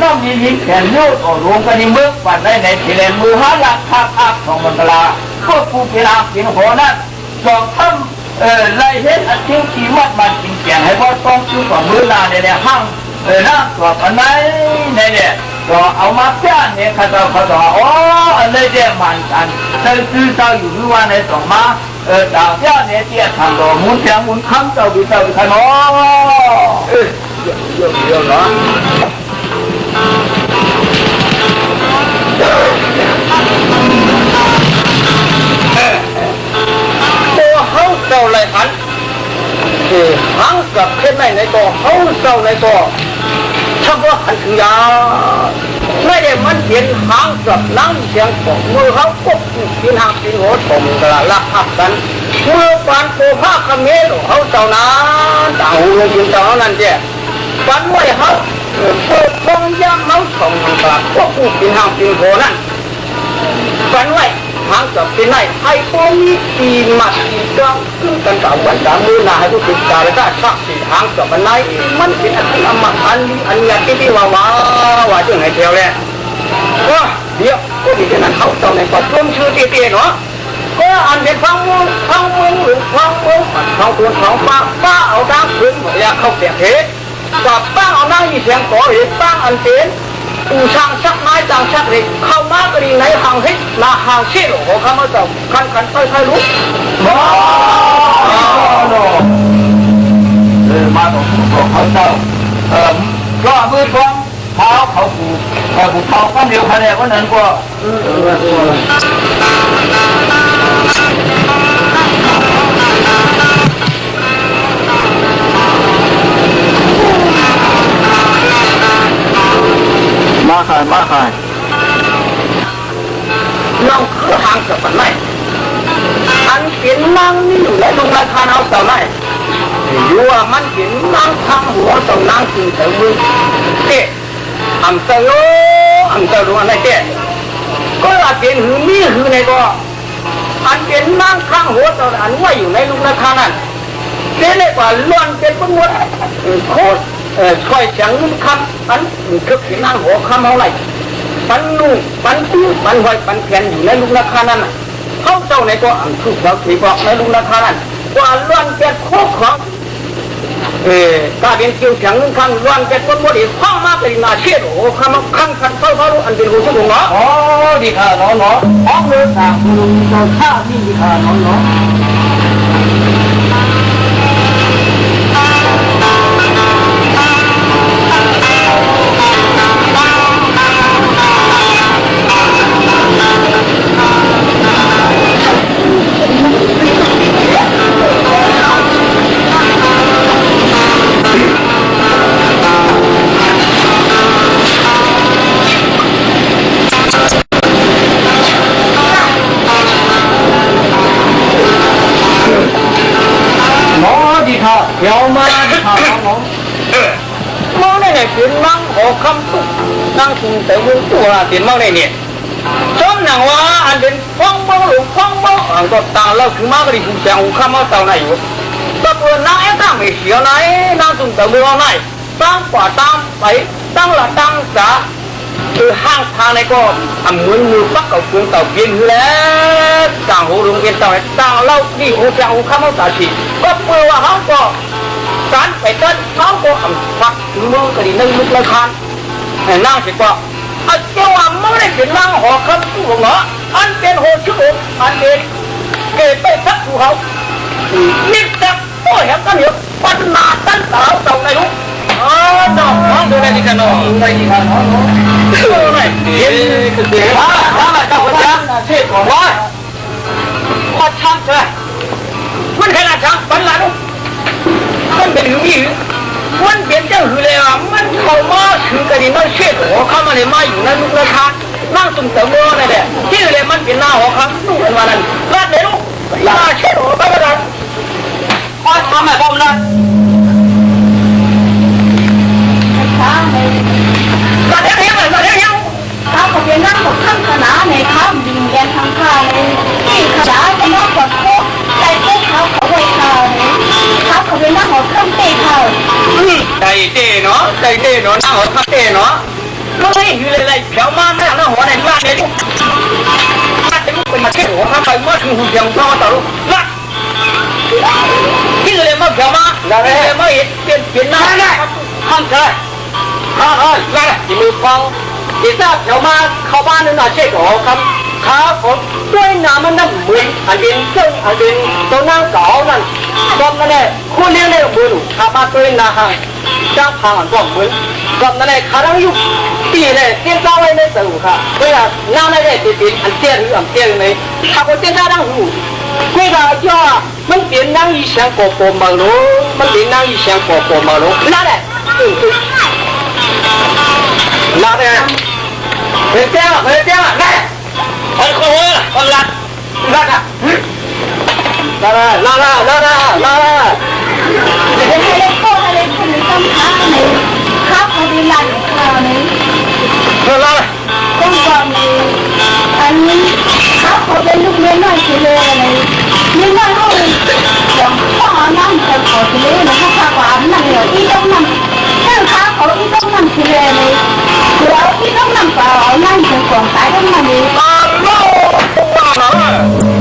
น้ำมีแขนโยดออกรวมกันในเมืองปัดได้ในทีเรมือหาหลักภาพของมันตลาก็ผู้เป็นอาเป็นหัวนั้นสองทำไล่เห็นอาชีพที่วัดมันจริงแก่ให้พ่อต้องซื้อของมือนาในห้างน้ำตัวอันไหนเนี่ยก็เอามาเพื่อนเนี่ยเขาต้องอันนี้เดี๋ยวมันกันซื้อเจ้าอยู่ที่ว่าในสองมาดาวเพื่อนเนี่ยเตี้ยทางตัวมุนเสียงมุนคำเจ้าดูเจ้าดูขนมเยอะเนาะตัวเขาเจ้าไรหันหังกับเพื่อนในตัวเขาเจ้าในตัวช่างว่าหันถึงยาไม่ได้มันเห็นหางกับนั่งเสียงของมือเขาปุ๊บกินหางกินหัวถมกระลักหักกันเมื่อปันโคผ้าคำเงี้ยเขาเจ้านั้นต่างหูลงกินเจ้านั้นเจ้ปันไม่เขาเปิดทองย่างเขาถมกระปุ๊บกินหางกินหัวนั้นปันไว้หางกับเป็นไหนให้พวกนี้ตีมัดตีกลางขึ้นกันกับวันดามือหนาให้ทุกติดตาและก็ชักตีหางกับมันไหนมันเป็นอันที่อมอันนี้ที่ว่าจึงให้เที่ยวเลยเดี๋ยวก็ดีขนาดเขาตอนไหนก็ร่วมชื่อเตี้ยเนาะก็อันเป็นฟังมึงหรือฟังตัวของป้าเอาดังขึ้นอยากเข้าเสียเทกับป้าเอานั่งมีเสียงก่อเหตุป้าอันเป็นอูช่างชักไม้จางชักเหล็กเข้ามาก็ดีในห่างฮิตมาห่างเชี่ยวของเขามาจับคันค่อยๆลุกมาตรงเขาเจ้าก็มือฟ้องเท้าเขาผูกเขาก็เดียวคะแนนวันนั้นก็มาขายน้องคือทางกับมันไหนอันเป็นนั่งนี่อยู่ในตรงราคาเอาเต่าไหน อยู่ว่ามันเป็นนั่งทางหัวต้องนั่งกินเสือมือเตะอันเสือรู้อะไรเตะก็อาจเป็นหือมีหือในก็อันเป็นนั่งข้างหัวตอนอันว่าอยู่ในลูกนาคานั้นเจ๊เลยกว่าล้วนเป็นคนหมดโคตรช่วยจังนุ่มคำอันคือเป็นนั่งหัวคำเท่าไหร่ปันนุ่งปันตื้อปันหอยปันแผ่นอยู่ในลูกนาคานั้นเขาเจ้าในก็อันถูกเราถีบอกในลูกนาคานั้นว่าล้วนเป็นโคตรของถ้าเป็นคิวจังนุ่มคำล้วนเป็นคนหมดอีกข้อมาเป็นนาเชี่ยโอ้คำคันเขารู้อันเป็นหูชุ่มหัวอ๋อดีค่ะน้องอ๋อเรื่องต่างเราชาดีค่ะน้องเดี๋ยวมาที่ข่าวน้องมองได้เนี่ยเป็นนั่งหอคำตุ๊กนั่งกินแต่มือตัวเป็นมองได้เนี่ยชอบหนังว่าอันเป็นฟ้องบ้องหรือฟ้องบ้องอันก็ตาเราคือมากเลยผู้ชายข้ามาเต่าไหนอยู่แต่เพื่อนนั่งไอ้ข้าไม่เสียไหนนั่งตุ่มแต่มือเอาไหนตั้งกว่าตั้งไปตั้งละตั้งสาคือห้างทางในก็ทำเหมือนมือปักกับเฟืองเต่าเปลี่ยนอยู่แล้วต่างหูรุงเป็นเต่าต่างเล่าที่หูชายข้ามาตาฉีก็เพื่อว่าเขาก็การไปเต้นเขาก็ฝักถือมือกระดิ่งนึกละคันนั่งเสร็จก็เจ้าว่าไม่ได้เป็นนั่งหอคำตู้เหรออันเป็นโหชุดอันเป็นเกิดไปทักภูเขานี่แต่โอ้ยครับกันเยอะปัญหาตั้งสาวเต่าในลูกน้องดูได้ดีกันน้องได้ดีกันน้องดูหน่อยเดี๋ยวถ้าเจ้าคนช้างเชื่อของว่าว่าช้างใช่มันขนาดช้างปัญหาลูกมันเป็นหือมีมันเป็นเจ้าหือเลยอ่ะมันเข้ามาถึงกระดิ่งมันเชื่อหัวเข้ามาเลยมาอยู่ในลูกราคานั่งตุ่มเต๋อมือนั่นแหละที่เลยมันเป็นหน้าหัวคำตู้กันมานั่นลาดเลยลูกลาเชื่อหัวไปกระดังพอทำแบบผมนะมาเที่ยวเลยมาเที่ยวข้าวเป็นนั่งหมดข้างขนาในข้ามดินแดนทางข้าเลยที่ขนาจะนอกจากโคกใจโคกเขาไว้ข้าวเลยข้าวเป็นนั่งหมดข้างเตะข้าวใจเต้เนาะใจเต้เนาะนั่งหัวข้างเต้เนาะไม่ใช่คืออะไรเดี๋ยวมาแม่นั่งหัวในลาดเลยลูกลาดเลยลูกเป็นมาเที่ยวหัวข้างไปเมื่อถึงหุ่นเพียงพ่อต่อลูกลาดที่เลยมาเดี๋ยวมาที่เลยมาเปลี่ยนหน้าได้ข้ามเลยลาดที่มือฟังอีทราบเดี๋ยวมาเข้าบ้านนั่นน่ะเช็คหัวครับขาผมด้วยน้ำมันน้ำมืออันเป็นเจ้าอันเป็นตัวนั่งเก่านั่นตอนนั้นแหละคู่เลี้ยงได้มือข้าบ้านด้วยน้ำห่างจ้างพังอันก็มือตอนนั้นแหละขาตั้งอยู่ปีเลยเตี้ยเจ้าไว้ในสื่อค่ะเพื่อน้ำนั่นแหละเป็นอันเตี้ยหรืออันเตี้ยเลยถ้าคนเตี้ยจ้าตั้งอยู่เพื่อจะมันเป็นนั่งอีเสียงปอบมาลูมันเป็นนั่งอีเสียงปอบมาลูนั่นแหละลาเนี่ยเฮ้ยเจ้าแม่ไอ้คนหัวคนลาอ่ะลาเด็กให้เล็กโตให้เล็กคนนี้ต้องข้าวเลยข้าวเขาเป็นหลานข้าวเลยต้องก่อนเลยอันนี้ข้าวเขาเป็นลูกเลี้ยงน้อยสิเลยเลยเลี้ยงน้อยเขาเลยอย่างพ่อนั่งแต่ขอสิเลยนะข้าวหวานนั่นเลยที่ต้องนั่งถ้าข้าวเขาที่ต้องนั่งสิเลยเลยแล้วที่ต้องนั่งเปล่านั่งจนก่อนตายต้องนั่งเลย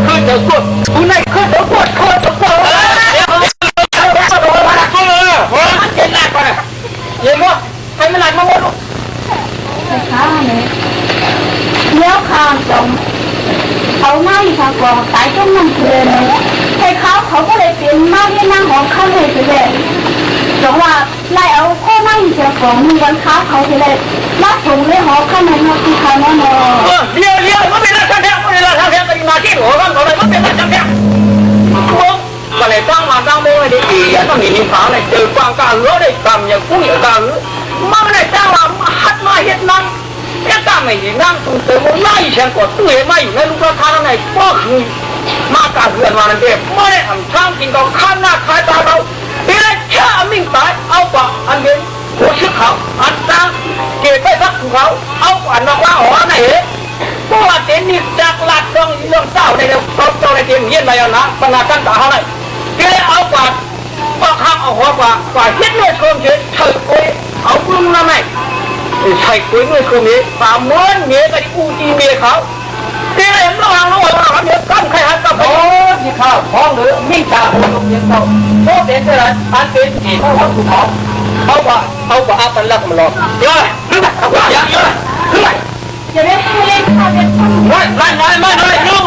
ข้าจะกดคุณนายข้าจะกดมันเจ็บหนักกว่าเนี่ยเย็นวะใครไม่หลับมาหมดลูกข้าเลยเลี้ยวข้ามจงเขาหน้าอยู่ทางกองตายต้องนั่งเลยให้เขาก็เลยเปลี่ยนมาที่นั่งของเขาเลยเลยจงว่าไล่เอาข้อนั่งอยู่ทางกองมีวันค้าเขาเลยมาส่งเลยหอข้างในมาที่เขาแน่นอนเลี้ยวมันเป็นราชาแท้กันมาที่หัวกันเขาเลยมันเป็นราชาแท้ก็เลยตั้งมาตั้งโม่ได้ดีอย่าต้องมีนิสัยเลยเจอความการรู้ได้ทำอย่างกู้อย่างการรู้มันไม่ได้ตั้งมาหัดมาเห็ดนั่งแค่ตั้งไม่ดีนั่งตุ้งเติมมันไม่เช่นกดตู้เห็นไม่อยู่ในลูกค้าท่านไหนก็คือมาการเพื่อนมานั่นเองไม่ได้ทำช่างกินกับข้ามหน้าขายตาเรา别人查明白，เอากว่าอันนี้หัวชื่อเขาอันตั้งเก็บไปพักเขาเอากว่านักว่าหัวไหนเพราะว่าเดี๋ยวนี้จากหลักต้องเรื่องเศร้าในเรื่องต้นต้นในเตียงเย็นไปแล้วนะปัญหากันต่างเขาเลยเดี๋ยวเอากว่าข้างเอาหัวกว่าเฮ็ดด้วยเครื่องเช็ดเฉยกุ้ยเอาปรุงน้ำไหมใช่กุ้ยด้วยเครื่องนี้ป่าม้วนเงี้ยไปอูจีเมียเขาเดี๋ยวเห็นระหว่างเดี๋ยวกั้นใครหันกับโอ้ที่ข้าวท้องหรือมิ่งตาผมลงเย็นเขาโอ้เด็ดเลยอันเป็นที่เขาทำถูกเขาเอากว่าอาตันลักมันหลอกเยอะขึ้นไปเอากว่าเยอะขึ้นไปอย่าเล่นเล่นค่ะเล่นไม่ลูก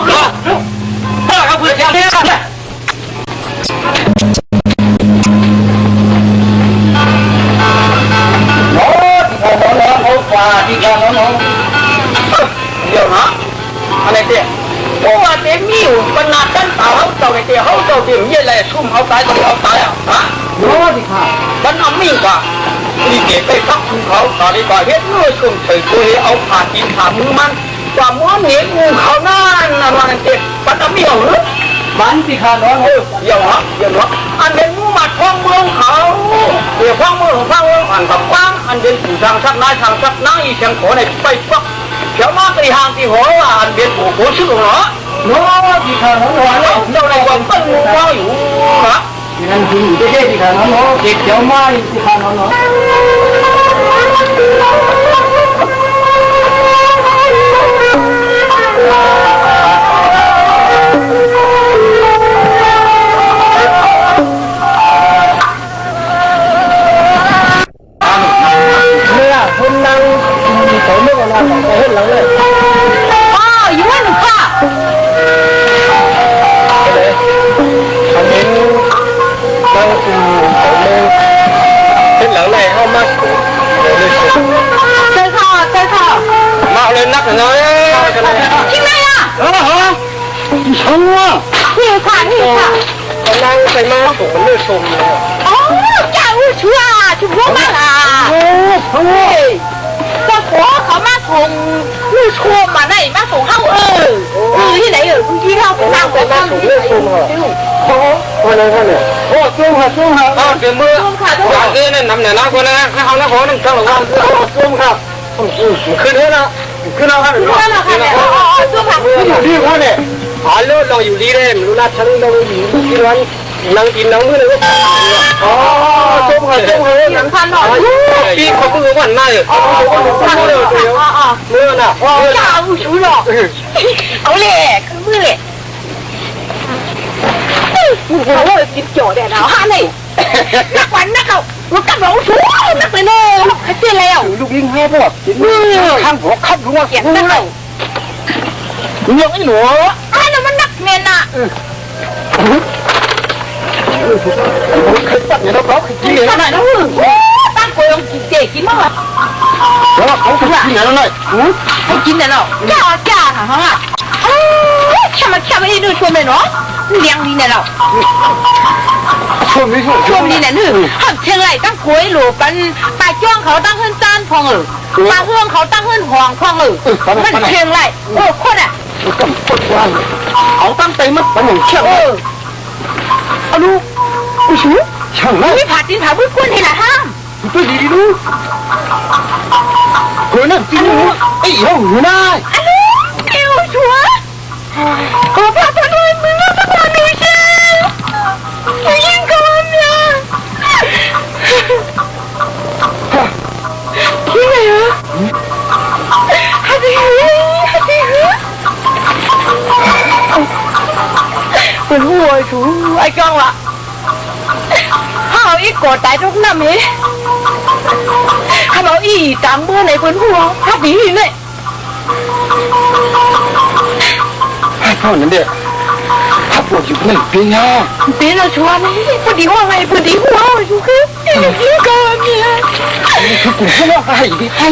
พ่อเขาเพื่อจะเลี้ยงกันโอ้ที่เขาเขาฝ่าที่เขาเดี๋ยวนะอะไรเตี้ยเพราะว่าเต็มมีอยู่ปัญหาตั้งเต่าเขาเต่าในเตี้ยเขาเต่าเตี้ยยี่เลยชุ่มเขาตายต้องเขาตายอ่ะฮะโอ้ที่ข้าปัญหามีกว่านี่เก็บไปพักคุณเขาตอนนี้ก็เฮ็ดเงื่อนชุ่มเฉยตัวเอาผ่าตีนผ่ามือมันว่าม้วนเหนียงูเขาหน้าอะไรนั่นเตี้ยปัญหามีเหรอบ้านที่ข้าน้องเดี๋ยวนะอันเป็นงูมาท้องเมืองเขาเดี๋ยวท้องเมืองอันกับป้างอันเป็นผู้ทางชักนายทางชักนางอีเชียงขอในไปปักเดี๋ยวมาตีหางตีหัวอันเป็นผู้โคชื่อเหรอโน้ที่ข้าน้องเราในวันต้นงูว่าอยู่นะนั่นคืออยู่ที่ที่ข้าน้องเด็กเดี๋ยวมาที่ข้าน้องคุณนั่งผมไม่กันนะผมเห็นแล้วเลยอ๋ออยู่ว่าหนูค่ะเลยอันนี้นั่งผมเห็นแล้วเลยเขามาเจอค่ะมาเลยนักหน่อยที่ไหนอ่ะช่างว่านี่ค่ะนั่งใส่มาผมมันเลือดชมเลยอ๋อจ้าอู้ชัวชุบพวกมาล่ะโอ้ก็ขอเขามาส่งลูกชัวมาไหนมาส่งเข้าที่ไหนที่เข้านั่งใส่มาผมเลือดชมเหรอโอ้นั่นเนี่ยโอ้จุ่มค่ะเดี๋ยวมือหลังนั่นน้ำเนี่ยนะคนนะเอานะขอหนึ่งครั้งหรือว่าจุ่มครับขึ้นแล้วขึ้นแล้วครับจุ่มค่ะอยู่ที่เขาเนี่ยอ๋อเลิศเราอยู่ดีเลยรู้นะฉันเราอยู่ที่ร้านนั่งกินนั่งมือเลยอ๋อจุ่มค่ะหนังพันหน่อยพี่เขาพูดว่าหน้าเลยมือน่ะจ้าอู้ชูหรอเอาเลยคือมือเลยโอ้ยกินจ่อแดดหนาวฮะนี่นักวันนักเขาว่ากันเราชูนักเลยเนาะให้เสียแล้วลูกยิงให้พวกข้างหัวคับหัวเสียงนักเรายังไอ้หนูไอ้เรามันนักเมนอ่ะเคยตัดเนี่ยเรากินเลยนะตั้งโกยกินเจ๊กินมั้งแล้วเขากินอะไรหน่อยเขากินอะไรเนาะจ้าฮะช่ำไม่ดูชมเลยเนาะเลี้ยงดีเนี่ยเราชมดีเนี่ยนึกหักเชียงไรตั้งโกยหลูปันปลาจ้องเขาตั้งขึ้นจานพองปลาเฮืองเขาตั้งขึ้นห่องพองมันเชียงไรโอ้คนอ่ะเขาตั้งใจมันเป็นอย่างเชี่ยวเอาลูกกูชูช่างนะไม่ผ่าตีนผ่าบุ้งกุ้นให้ละห้ามตัวดีดูคนนั้นจริงไอ้ห้องอยู่นะอันนู้เอวชัวขอพระท่านด้วยมึงนะพระท่านด้วยเช่ยิงก่อนเนี่ยที่ไหนอ่ะฮัตติเป็นหัวชูไอ้ก้องละถ้าเอาอีกกดตายทุกน้ำเหถ้าเอาอีตามเมื่อในพื้นหัวถ้าผีเลยพ่อนั่นเด็กถ้าปวดอยู่ไหนเปียเปียเราชวนนี่พอดีว่าไงพอดีหัวชูคือยิงก่อนเนี่ยคือกูไม่ว่าให้ดิให้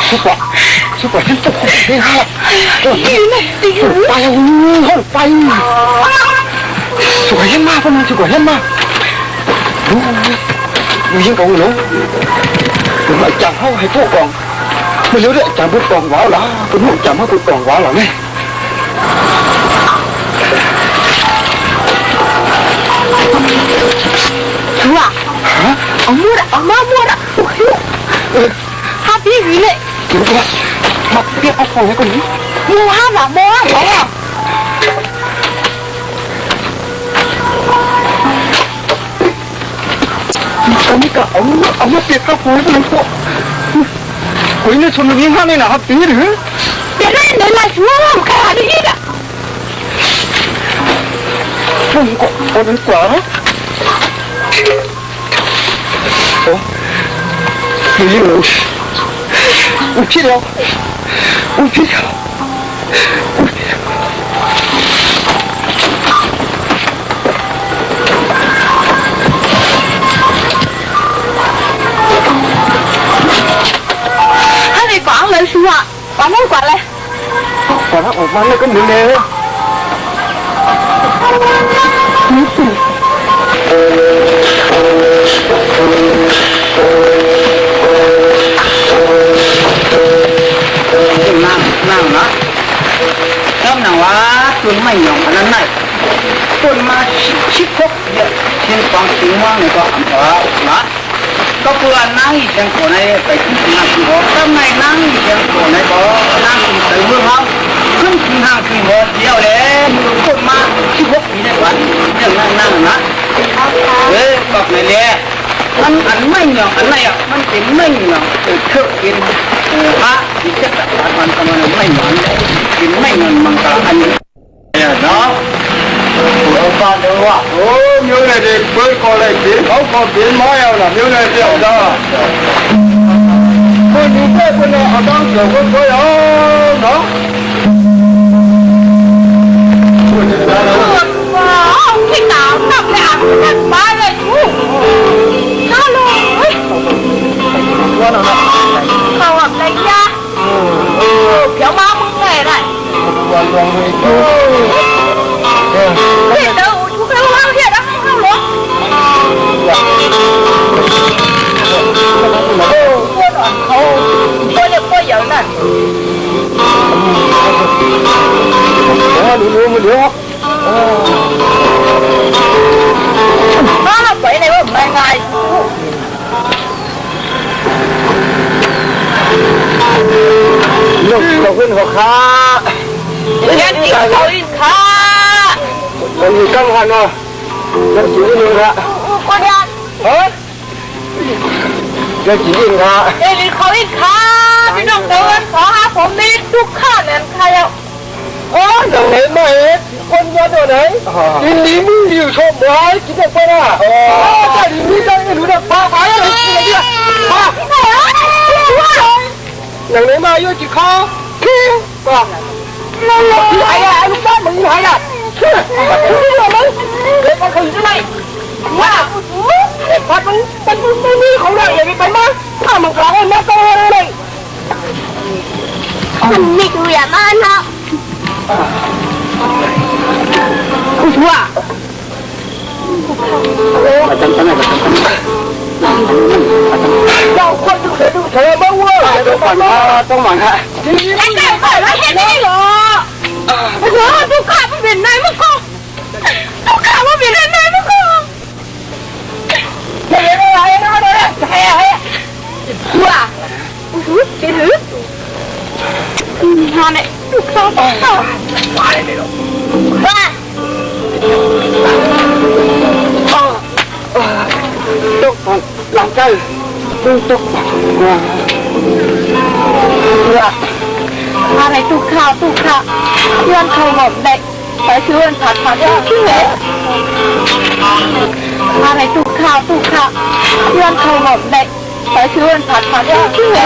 ชุบฉันจะไปหาไปห้องไปสวยมากพนันสวยมากอยู่ยังกองหนูหนูจังเขาให้พวกกองไม่รู้เลยจังพวกกองว้าวหรอคุณหนูจังว่าพวกกองว้าวหรอเนี่ย mua đó hát tí gì này đúng rồi mặc biết áo phòng cái con gì mua hát là mua hả 아니 까 엄마 삐까 보이는 거 보이는 손을 위하네 나 삐를 내가 좋아 가는 이가 이거 오늘 거 이거 우피려 quản lên xua quản muốn quản lên quản nó ở văn nó có miếng nè nàng đó em nào á tuần mày nhỏng anh này tuần mà chip khóc vậy trên toàn tiếng hoa này có ẩm đó có vừa năng gì trên cổ này phải làm có trong ngày năng gì trên cổ này có năng gì tới mưa không không chỉ hàng thì một điều đấy tuần mà chip khóc gì này quán nhưng năng đó đấy bọc này nè anh mày nhỏng anh này à anh chỉ mày nhỏng từ thượng đến ha thì chắc là bạn còn mày nhỏng đấy chỉ mày nhỏng bằng cả anh đó ba đứa à như này thì bơi coi lại biển không có biển mới là như này thì ở đâu bơi như thế bơi này ở đâu giờ bơi bơi đó ông thích nào nằm lại ăn ba rồi chú alo không hợp lấy nha kéo máมึงvề này Thiệt đâu, chú kêu không thiệt đó, không luôn Cô được cô giỡn nè Nó là quỷ này có mấy ngày lúc đầu khuyên họ khá Nhân chị khối khá còn gì căng hẳn à nó chỉ nhìn ra Cô đi ăn nó chỉ nhìn ra Ê đi khối khá Đi đồng đầu ăn khó hảผมđiทุกข้าแม่นใครอ่ะ thằng đấy mà hết con nhớ rồi đấy đi lý mi liều trộm đấy chỉ được quên à tại lý mi đây nó được ba cái rồi đi ba thằng đấy mà yêu chỉ khó kia ai à lúc đó mình hỏi à để con khử thế này wow phát mình không được để bị má à mà có hơn nó to hơn đây mình bị tụi làm ăn hả Wow đâu con đừng thể bông quá trong mảnh hạ anh cái phải nó hết đi rồi tôi cả với biển này mất không tôi cả với biển này mất không thế nó đây hè wow cái thứ hoa này được sao hoa này đâu hoa tục làm cây tục hoa này tu khaoเพื่อนเขาหมดเด็กไปซื้อผัดชื่อเหhoa này tu khao เพื่อนเขาหมดเด็กไปซื้อผัดชื่อเห